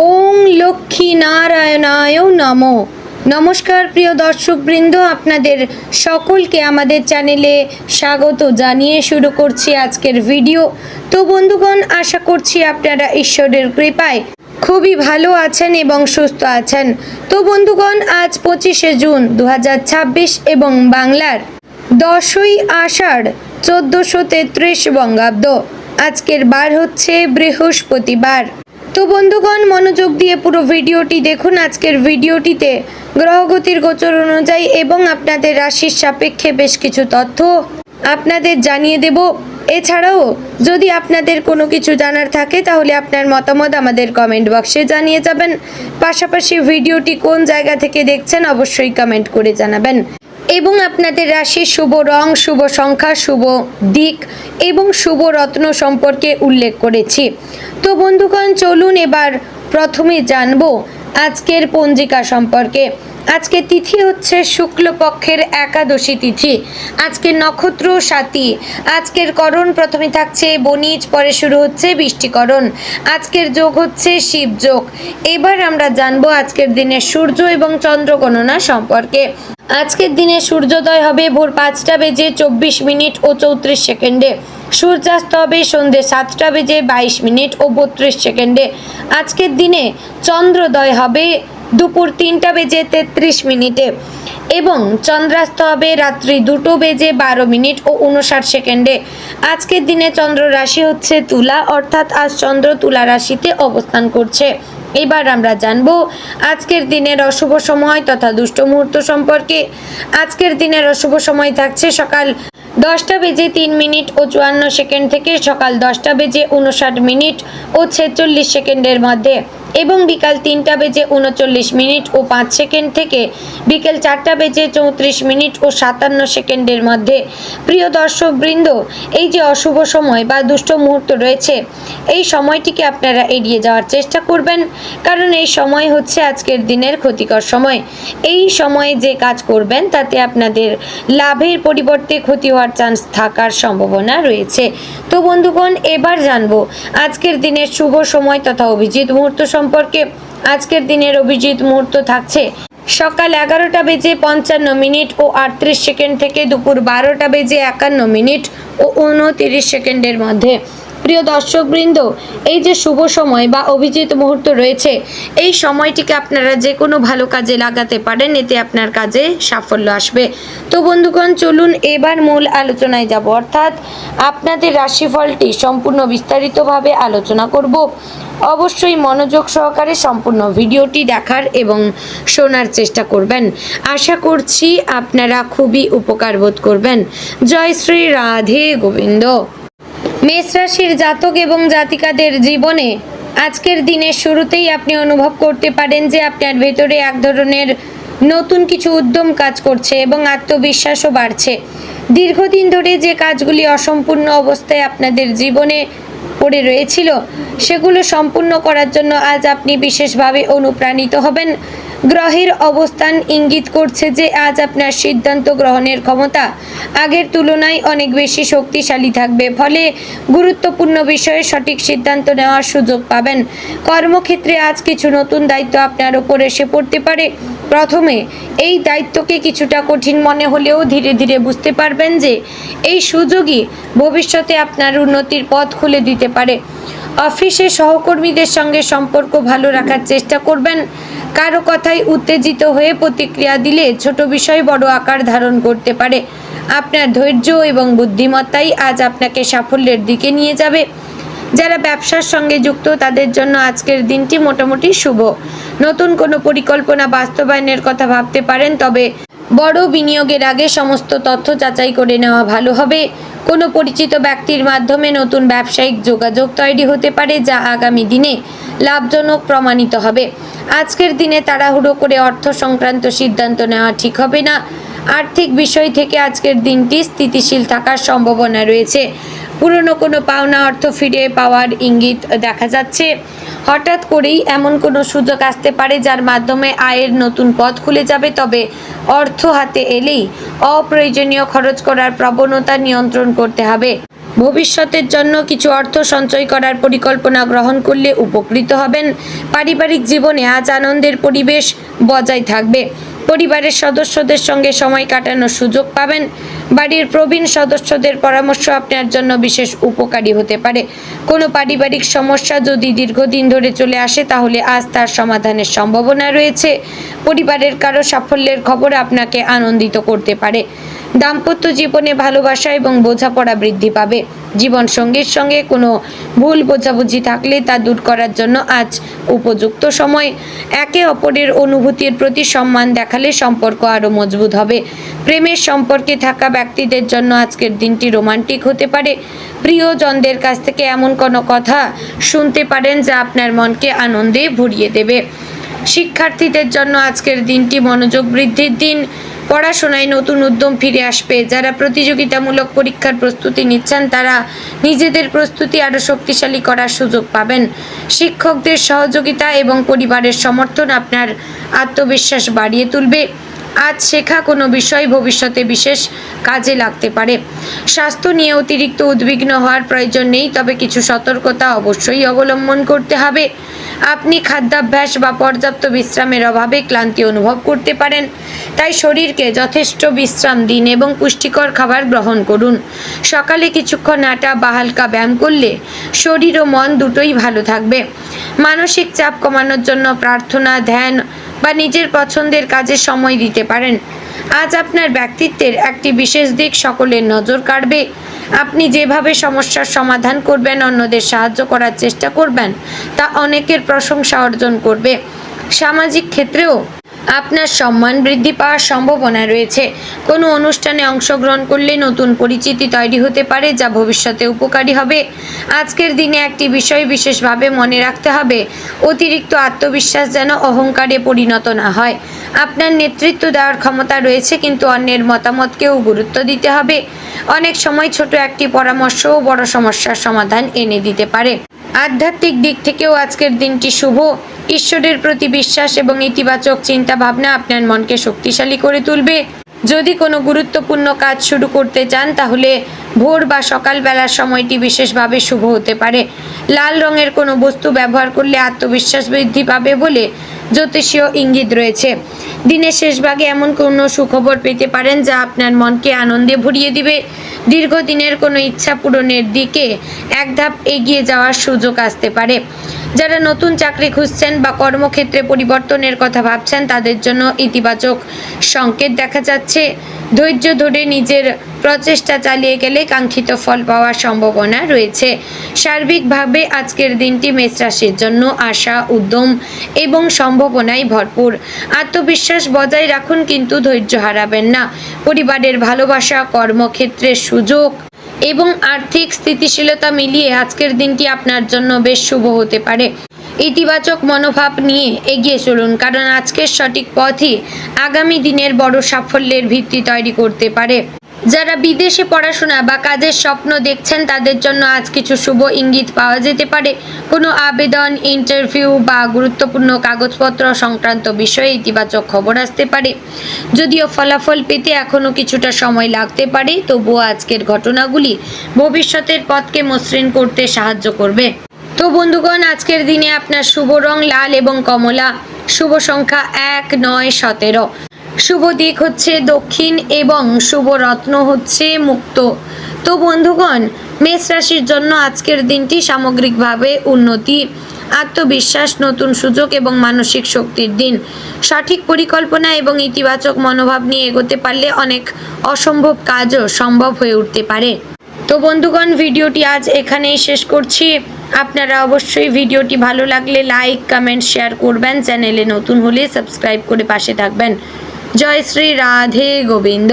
ওং লক্ষ্মী নারায়ণায় নমো। নমস্কার প্রিয় দর্শকবৃন্দ, আপনাদের সকলকে আমাদের চ্যানেলে স্বাগত জানিয়ে শুরু করছি আজকের ভিডিও। তো বন্ধুগণ, আশা করছি আপনারা ঈশ্বরের কৃপায় খুবই ভালো আছেন এবং সুস্থ আছেন। তো বন্ধুগণ, আজ 25শে জুন 2026 এবং বাংলার 10ই আষাঢ় 1433 বঙ্গাব্দ। আজকের বার হচ্ছে বৃহস্পতিবার। তো বন্ধুগণ, মনোযোগ দিয়ে পুরো ভিডিওটি দেখুন। আজকের ভিডিওটিতে গ্রহগতির গোচর অনুযায়ী এবং আপনাদের রাশির সাপেক্ষে বেশ কিছু তথ্য আপনাদের জানিয়ে দেব। এছাড়াও যদি আপনাদের কোনো কিছু জানার থাকে তাহলে আপনার মতামত আমাদের কমেন্ট বক্সে জানিয়ে যাবেন। পাশাপাশি ভিডিওটি কোন জায়গা থেকে দেখছেন অবশ্যই কমেন্ট করে জানাবেন এবং আপনাদের রাশির শুভ রং, শুভ সংখ্যা, শুভ দিক এবং শুভ রত্ন সম্পর্কে উল্লেখ করেছি। তো বন্ধুগণ, চলুন এবার প্রথমে জানবো আজকের পঞ্জিকা সম্পর্কে। আজকের তিথি হচ্ছে শুক্লপক্ষের একাদশী তিথি। আজকের নক্ষত্র স্বাতী। আজকের করণ প্রথমে থাকছে বণিজ, পরে শুরু হচ্ছে বৃষ্টিকরণ। আজকের যোগ হচ্ছে শিবযোগ। এবার আমরা জানবো আজকের দিনের সূর্য এবং চন্দ্র গণনা সম্পর্কে। আজকের দিনে সূর্যোদয় হবে ভোর 5টা বেজে 24 মিনিট ও 34 সেকেন্ডে। সূর্যাস্ত হবে সন্ধ্যে 7টা বেজে 22 মিনিট ও 32 সেকেন্ডে। আজকের দিনে চন্দ্রোদয় হবে দুপুর 3টা বেজে 33 মিনিটে এবং চন্দ্রাস্ত হবে রাত্রি 2টো বেজে 12 মিনিট ও 59 সেকেন্ডে। আজকের দিনে চন্দ্র রাশি হচ্ছে তুলা, অর্থাৎ আজ চন্দ্র তুলা রাশিতে অবস্থান করছে। এবার আমরা জানবো আজকের দিনের অশুভ সময় তথা দুষ্ট মুহূর্ত সম্পর্কে। আজকের দিনের অশুভ সময় থাকছে সকাল 10টা বেজে 3 মিনিট ও 54 সেকেন্ড থেকে সকাল 10টা বেজে 59 মিনিট ও 46 সেকেন্ডের মধ্যে এবং বিকাল 3টা বেজে 39 মিনিট ও 5 সেকেন্ড থেকে বিকেল 4টা বেজে 34 মিনিট ও 57 সেকেন্ডের মধ্যে। প্রিয় দর্শক বৃন্দ, এই যে অশুভ সময় বা দুষ্ট মুহূর্ত রয়েছে, এই সময়টিকে আপনারা এড়িয়ে যাওয়ার চেষ্টা করবেন, কারণ এই সময় হচ্ছে আজকের দিনের ক্ষতিকর সময়। এই সময়ে যে কাজ করবেন তাতে আপনাদের লাভের পরিবর্তে ক্ষতি হওয়ার চান্স থাকার সম্ভাবনা রয়েছে। তো বন্ধুগণ, এবার জানবো আজকের দিনের শুভ সময় তথা অভিজিৎ মুহূর্ত সম্পর্কে। আজকের দিনের অভিজিৎ মুহূর্ত থাকছে সকাল 11টা বেজে 55 মিনিট ও 38 সেকেন্ড থেকে দুপুর 12টা বেজে 51 মিনিট ও 29 সেকেন্ডের মধ্যে। প্রিয় দর্শকবৃন্দ, এই যে শুভ সময় বা অভিজিৎ মুহূর্ত রয়েছে, এই সময়টিকে আপনারা যে কোনো ভালো কাজে লাগাতে পারেন, এতে আপনার কাজে সাফল্য আসবে। তো বন্ধুগণ, চলুন এবার মূল আলোচনায় যাব, অর্থাৎ আপনাদের রাশিফলটি সম্পূর্ণ বিস্তারিতভাবে আলোচনা করব। অবশ্যই মনোযোগ সহকারে সম্পূর্ণ ভিডিওটি দেখার এবং শোনার চেষ্টা করবেন। আশা করছি আপনারা খুবই উপকার বোধ করবেন। জয় শ্রী রাধে গোবিন্দ। মেষ রাশির জাতক এবং জাতিকাদের জীবনে আজকের দিনের শুরুতেই আপনি অনুভব করতে পারেন যে আপনার ভেতরে এক ধরনের নতুন কিছু উদ্যম কাজ করছে এবং আত্মবিশ্বাসও বাড়ছে। দীর্ঘদিন ধরে যে কাজগুলি অসম্পূর্ণ অবস্থায় আপনাদের জীবনে পড়ে রয়েছিল, সেগুলো সম্পূর্ণ করার জন্য আজ আপনি বিশেষভাবে অনুপ্রাণিত হবেন। গ্রহের অবস্থান ইঙ্গিত করছে যে আজ আপনার সিদ্ধান্ত গ্রহণের ক্ষমতা আগের তুলনায় অনেক বেশি শক্তিশালী থাকবে, ফলে গুরুত্বপূর্ণ বিষয়ে সঠিক সিদ্ধান্ত নেওয়ার সুযোগ পাবেন। কর্মক্ষেত্রে আজ কিছু নতুন দায়িত্ব আপনার ওপর এসে পড়তে পারে। প্রথমে এই দায়িত্বকে কিছুটা কঠিন মনে হলেও ধীরে ধীরে বুঝতে পারবেন যে এই সুযোগই ভবিষ্যতে আপনার উন্নতির পথ খুলে দিতে পারে। অফিসে সহকর্মীদের সঙ্গে সম্পর্ক ভালো রাখার চেষ্টা করবেন। কারো কথায় উত্তেজিত হয়ে প্রতিক্রিয়া দিলে ছোট বিষয় বড় আকার ধারণ করতে পারে। আপনার ধৈর্য এবং বুদ্ধিমত্তাই আজ আপনাকে সাফল্যের দিকে নিয়ে যাবে। যারা ব্যবসার সঙ্গে যুক্ত তাদের জন্য আজকের দিনটি মোটামুটি শুভ। নতুন কোনো পরিকল্পনা বাস্তবায়নের কথা ভাবতে পারেন, তবে বড় বিনিয়োগের আগে সমস্ত তথ্য যাচাই করে নেওয়া ভালো হবে। কোনো পরিচিত ব্যক্তির মাধ্যমে নতুন ব্যবসায়িক যোগাযোগ তৈরি হতে পারে, যা আগামী দিনে লাভজনক প্রমাণিত হবে। আজকের দিনে তাড়াহুড়ো করে অর্থ সংক্রান্ত সিদ্ধান্ত নেওয়া ঠিক হবে না। আর্থিক বিষয় থেকে আজকের দিনটি স্থিতিশীল থাকার সম্ভাবনা রয়েছে। পুরনো কোনো পাওনা অর্থ ফিরে পাওয়ার ইঙ্গিত দেখা যাচ্ছে। হঠাৎ করেই এমন কোনো সুযোগ আসতে পারে যার মাধ্যমে আয়ের নতুন পথ খুলে যাবে, তবে অর্থ হাতে এলেই অপ্রয়োজনীয় খরচ করার প্রবণতা নিয়ন্ত্রণ করতে হবে। ভবিষ্যতের জন্য কিছু অর্থ সঞ্চয় করার পরিকল্পনা গ্রহণ করলে উপকৃত হবেন। পারিবারিক জীবনে আজ আনন্দের পরিবেশ বজায় থাকবে। পরিবারের সদস্যদের সঙ্গে সময় কাটানোর সুযোগ পাবেন। বাড়ির প্রবীণ সদস্যদের পরামর্শ আপনার জন্য বিশেষ উপকারী হতে পারে। কোনো পারিবারিক সমস্যা যদি দীর্ঘদিন ধরে চলে আসে তাহলে আজ তার সমাধানের সম্ভাবনা রয়েছে। পরিবারের কারো সাফল্যের খবর আপনাকে আনন্দিত করতে পারে। দাম্পত্য জীবনে ভালোবাসা এবং বোঝাপড়া বৃদ্ধি পাবে। জীবনসঙ্গীর সঙ্গে কোনো ভুল বোঝাবুঝি থাকলে তা দূর করার জন্য আজ উপযুক্ত সময়। একে অপরের অনুভূতির প্রতি সম্মান দেখালে সম্পর্ক আরও মজবুত হবে। প্রেমের সম্পর্কে থাকা ব্যক্তিদের জন্য আজকের দিনটি রোমান্টিক হতে পারে। প্রিয়জনদের কাছ থেকে এমন কোনো কথা শুনতে পারেন যা আপনার মনকে আনন্দে ভরিয়ে দেবে। শিক্ষার্থীদের জন্য আজকের দিনটি মনোযোগ বৃদ্ধির দিন। পড়াশোনায় নতুন উদ্যম ফিরে আসবে। যারা প্রতিযোগিতামূলক পরীক্ষার প্রস্তুতি নিচ্ছেন তারা নিজেদের প্রস্তুতি আরও শক্তিশালী করার সুযোগ পাবেন। শিক্ষকদের সহযোগিতা এবং পরিবারের সমর্থন আপনার আত্মবিশ্বাস বাড়িয়ে তুলবে। আজ শেখা কোনো বিষয় ভবিষ্যতে বিশেষ কাজে লাগতে পারে। স্বাস্থ্য নিয়ে অতিরিক্ত উদ্বিগ্ন হওয়ার প্রয়োজন নেই, তবে কিছু সতর্কতা অবশ্যই অবলম্বন করতে হবে। আপনি খাদ্যাভ্যাস বা পর্যাপ্ত বিশ্রামের অভাবে ক্লান্তি অনুভব করতে পারেন, তাই শরীরকে যথেষ্ট বিশ্রাম দিন এবং পুষ্টিকর খাবার গ্রহণ করুন। সকালে কিছুক্ষণ হাঁটা বা হালকা ব্যায়াম করলে শরীর ও মন দুটোই ভালো থাকবে। মানসিক চাপ কমানোর জন্য প্রার্থনা, ধ্যান বা নিজের পছন্দের কাজে সময় দিতে পারেন। আজ আপনার ব্যক্তিত্বের একটি বিশেষ দিক সকলের নজর কাড়বে। আপনি যেভাবে সমস্যার সমাধান করবেন, অন্যদের সাহায্য করার চেষ্টা করবেন, তা অনেকের প্রশংসা অর্জন করবে। সামাজিক ক্ষেত্রেও আপনার সম্মান বৃদ্ধি পাওয়ার সম্ভাবনা রয়েছে। কোনো অনুষ্ঠানে অংশগ্রহণ করলে নতুন পরিচিতি তৈরি হতে পারে, যা ভবিষ্যতে উপকারী হবে। আজকের দিনে একটি বিষয় বিশেষভাবে মনে রাখতে হবে, অতিরিক্ত আত্মবিশ্বাস যেন অহংকারে পরিণত না হয়। আপনার নেতৃত্ব দেওয়ার ক্ষমতা রয়েছে, কিন্তু অন্যের মতামতকেও গুরুত্ব দিতে হবে। অনেক সময় ছোট একটি পরামর্শও বড় সমস্যার সমাধান এনে দিতে পারে। আধ্যাত্মিক দিক থেকেও আজকের দিনটি শুভ। ঈশ্বরের প্রতি বিশ্বাস এবং ইতিবাচক চিন্তা ভাবনা আপনার মনকে শক্তিশালী করে তুলবে। যদি কোনো গুরুত্বপূর্ণ কাজ শুরু করতে চান তাহলে ভোর বা সকালবেলার সময়টি বিশেষভাবে শুভ হতে পারে। লাল রঙের কোনো বস্তু ব্যবহার করলে আত্মবিশ্বাস বৃদ্ধি পাবে বলে জ্যোতিষীয় ইঙ্গিত রয়েছে। দিনের শেষ ভাগে এমন কোনো সুখবর পেতে পারেন যা আপনার মনকে আনন্দে ভরিয়ে দিবে। দীর্ঘদিনের কোনো ইচ্ছা পূরণের দিকে এক ধাপ এগিয়ে যাওয়ার সুযোগ আসতে পারে। যারা নতুন চাকরি খুঁজছেন বা কর্মক্ষেত্রে পরিবর্তনের কথা ভাবছেন তাদের জন্য ইতিবাচক সংকেত দেখা যাচ্ছে। ধৈর্য ধরে নিজের প্রচেষ্টা চালিয়ে গেলে কাঙ্ক্ষিত ফল পাওয়ার সম্ভাবনা রয়েছে। সার্বিকভাবে আজকের দিনটি মেষ রাশির জন্য আশা, উদ্যম এবং সম্ভাবনায় ভরপুর। আত্মবিশ্বাস বজায় রাখুন, কিন্তু ধৈর্য হারাবেন না। পরিবারের ভালোবাসা, কর্মক্ষেত্রের সুযোগ এবং আর্থিক স্থিতিশীলতা মিলিয়ে আজকের দিনটি আপনার জন্য বেশ শুভ হতে পারে। ইতিবাচক মনোভাব নিয়ে এগিয়ে চলুন, কারণ আজকের সঠিক পথই আগামী দিনের বড় সাফল্যের ভিত্তি তৈরি করতে পারে। যারা বিদেশে পড়াশোনা বা কাজের স্বপ্ন দেখছেন তাদের জন্য আজ কিছু শুভ ইঙ্গিত পাওয়া যেতে পারে। কোনো আবেদন, ইন্টারভিউ বা গুরুত্বপূর্ণ কাগজপত্র সংক্রান্ত বিষয়ে ইতিবাচক খবর আসতে পারে। যদিও ফলাফল পেতে এখনও কিছুটা সময় লাগতে পারে, তবুও আজকের ঘটনাগুলি ভবিষ্যতের পথকে মসৃণ করতে সাহায্য করবে। তো বন্ধুগণ, আজকের দিনে আপনার শুভ রং লাল এবং কমলা, শুভ সংখ্যা 1, 9, 17, শুভ দিক হচ্ছে দক্ষিণ এবং শুভ রত্ন হচ্ছে মুক্ত। তো বন্ধুগণ, মেষ রাশির জন্য আজকের দিনটি সামগ্রিকভাবে উন্নতি, আত্মবিশ্বাস, নতুন সুযোগ এবং মানসিক শক্তির দিন। সঠিক পরিকল্পনা এবং ইতিবাচক মনোভাব নিয়ে এগোতে পারলে অনেক অসম্ভব কাজও সম্ভব হয়ে উঠতে পারে। তো বন্ধুগণ, ভিডিওটি আজ এখানেই শেষ করছি। আপনারা অবশ্যই ভিডিওটি ভালো লাগলে লাইক, কমেন্ট, শেয়ার করবেন। চ্যানেলে নতুন হলে সাবস্ক্রাইব করে পাশে থাকবেন। জয় শ্রী রাধে গোবিন্দ।